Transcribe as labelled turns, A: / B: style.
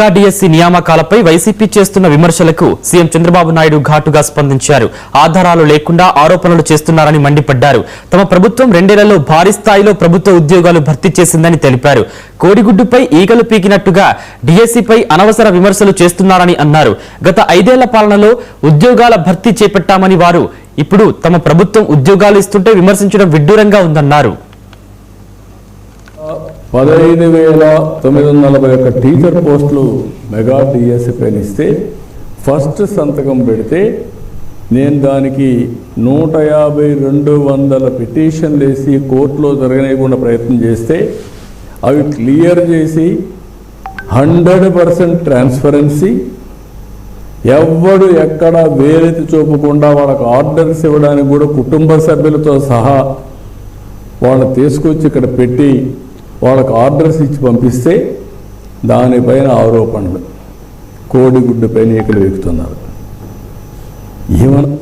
A: Mega DSC నియామకాలపై YCP చేస్తున్న విమర్శలకు CM Chandrababu Naidu ఘాటుగా స్పందించారు. ఆధారాలు లేకుండా ఆరోపణలు చేస్తున్నారని మండిపడ్డారు. తమ ప్రభుత్వం 2 ఏళ్లలో భారీ స్థాయిలో ప్రభుత్వ ఉద్యోగాలు భర్తీ చేసిందని తెలిపారు. కోడిగుడ్డుపై ఈగలు పీకినట్టుగా డిఎస్సిపై అనవసర విమర్శలు చేస్తున్నారని అన్నారు. గత 5 ఏళ్ల పాలనలో ఉద్యోగాల భర్తీ చేపట్టామని వారు ఇప్పుడు తమ ప్రభుత్వం ఉద్యోగాలు ఇస్తుంటే విమర్శించడం విడ్డూరంగా ఉందన్నారు.
B: 15,941 టీచర్ పోస్టులు మెగా డిఎస్సి పైన ఇస్తే ఫస్ట్ సంతకం పెడితే నేను దానికి 150-200 పిటిషన్లు వేసి కోర్టులో జరగనివ్వకుండా ప్రయత్నం చేస్తే అవి క్లియర్ చేసి 100% ట్రాన్స్పరెన్సీ, ఎవ్వడు ఎక్కడ వేరెత్తి చూపకుండా వాళ్ళకు ఆర్డర్స్ ఇవ్వడానికి కూడా కుటుంబ సభ్యులతో సహా వాళ్ళని తీసుకొచ్చి ఇక్కడ పెట్టి వాళ్ళకు ఆర్డర్స్ ఇచ్చి పంపిస్తే దానిపైన ఆరోపణలు, కోడిగుడ్డు పైన ఈకలు వెక్కుతున్నారు. ఏమన్నా